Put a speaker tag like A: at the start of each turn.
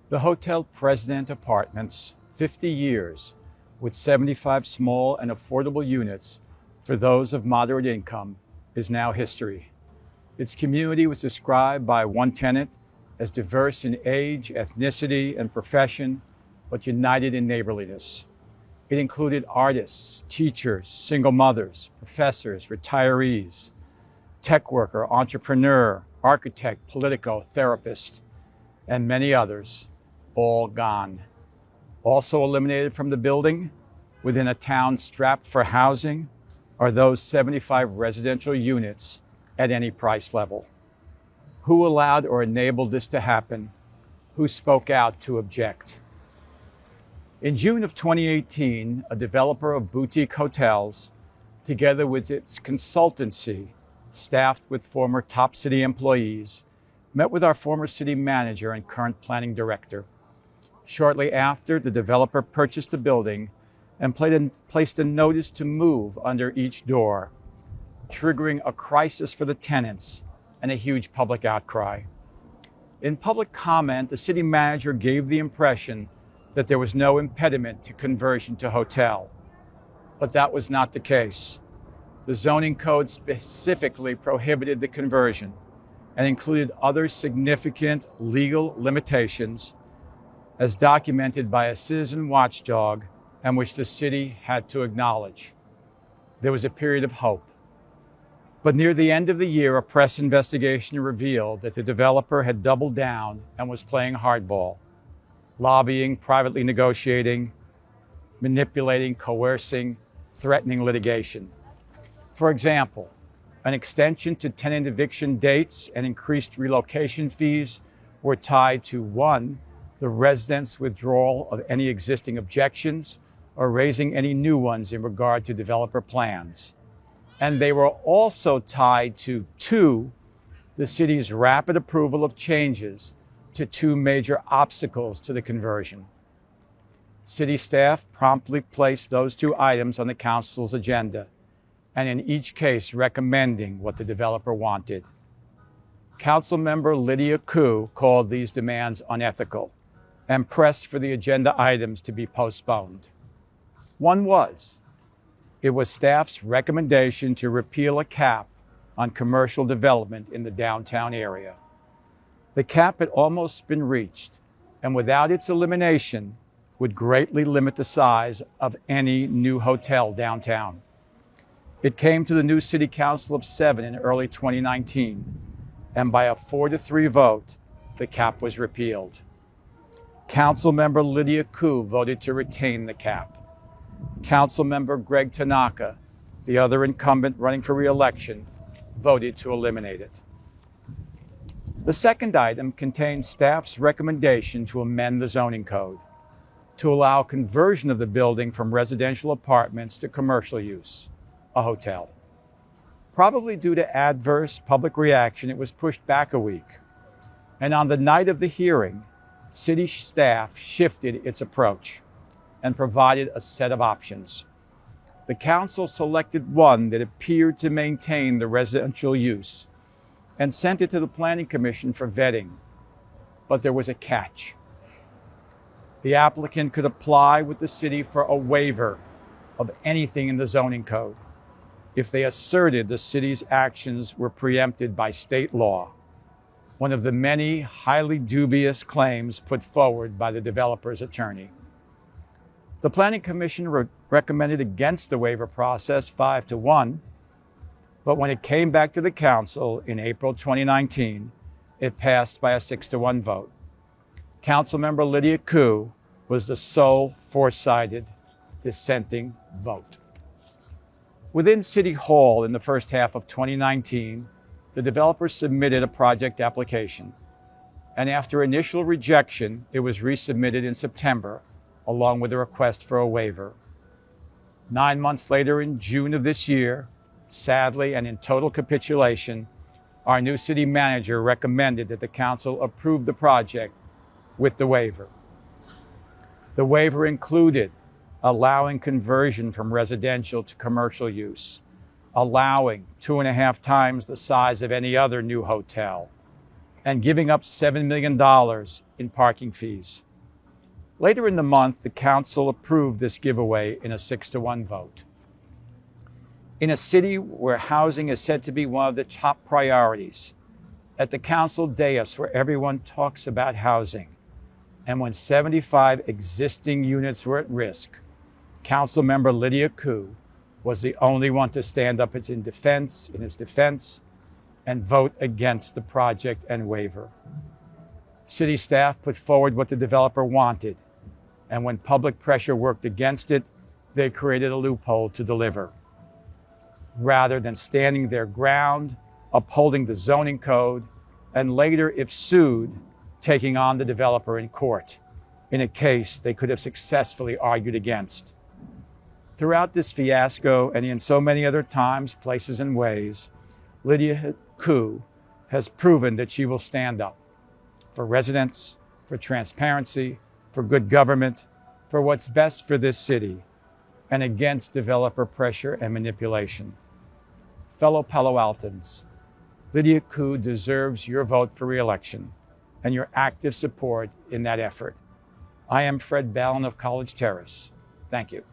A: The Hotel President Apartments, 50 years, with 75 small and affordable units for those of moderate income, is now history. Its community was described by one tenant as diverse in age, ethnicity, and profession, but united in neighborliness. It included artists, teachers, single mothers, professors, retirees, tech worker, entrepreneur, architect, politico, therapist, and many others, all gone. Also eliminated from the building, within a town strapped for housing, are those 75 residential units at any price level. Who allowed or enabled this to happen? Who spoke out to object? In June of 2018, a developer of boutique hotels, together with its consultancy, staffed with former top city employees, met with our former city manager and current planning director. Shortly after, the developer purchased the building and placed a notice to move under each door, triggering a crisis for the tenants and a huge public outcry. In public comment, the city manager gave the impression that there was no impediment to conversion to hotel, but that was not the case. The zoning code specifically prohibited the conversion and included other significant legal limitations as documented by a citizen watchdog and which the city had to acknowledge. There was a period of hope. But near the end of the year, a press investigation revealed that the developer had doubled down and was playing hardball, lobbying, privately negotiating, manipulating, coercing, threatening litigation. For example, an extension to tenant eviction dates and increased relocation fees were tied to, one, the residents' withdrawal of any existing objections or raising any new ones in regard to developer plans. And they were also tied to, two, the city's rapid approval of changes to two major obstacles to the conversion. City staff promptly placed those two items on the council's agenda, and in each case recommending what the developer wanted. Councilmember Lydia Koo called these demands unethical and pressed for the agenda items to be postponed. One was, it was staff's recommendation to repeal a cap on commercial development in the downtown area. The cap had almost been reached, and without its elimination, would greatly limit the size of any new hotel downtown. It came to the new City Council of 7 in early 2019, and by a 4-3 vote, the cap was repealed. Councilmember Lydia Koo voted to retain the cap. Councilmember Greg Tanaka, the other incumbent running for re-election, voted to eliminate it. The second item contains staff's recommendation to amend the zoning code to allow conversion of the building from residential apartments to commercial use, a hotel. Probably due to adverse public reaction, it was pushed back a week. And on the night of the hearing, city staff shifted its approach and provided a set of options. The council selected one that appeared to maintain the residential use and sent it to the Planning Commission for vetting. But there was a catch. The applicant could apply with the city for a waiver of anything in the zoning code if they asserted the city's actions were preempted by state law, one of the many highly dubious claims put forward by the developer's attorney. The Planning Commission recommended against the waiver process 5-1, but when it came back to the council in April 2019, it passed by a 6-1 vote. Councilmember Lydia Koo was the sole foresighted dissenting vote. Within City Hall in the first half of 2019, the developer submitted a project application, and after initial rejection, it was resubmitted in September, along with a request for a waiver. 9 months later, in June of this year, sadly and in total capitulation, our new city manager recommended that the council approve the project with the waiver. The waiver included allowing conversion from residential to commercial use, allowing 2.5 times the size of any other new hotel, and giving up $7 million in parking fees. Later in the month, the council approved this giveaway in a 6-to-1 vote. In a city where housing is said to be one of the top priorities, at the council dais where everyone talks about housing, and when 75 existing units were at risk, Council Member Lydia Koo was the only one to stand up in his defense and vote against the project and waiver. City staff put forward what the developer wanted, and when public pressure worked against it, they created a loophole to deliver. Rather than standing their ground, upholding the zoning code, and later, if sued, taking on the developer in court, in a case they could have successfully argued against. Throughout this fiasco, and in so many other times, places, and ways, Lydia Koo has proven that she will stand up for residents, for transparency, for good government, for what's best for this city, and against developer pressure and manipulation. Fellow Palo Altans, Lydia Koo deserves your vote for re-election and your active support in that effort. I am Fred Balin of College Terrace. Thank you.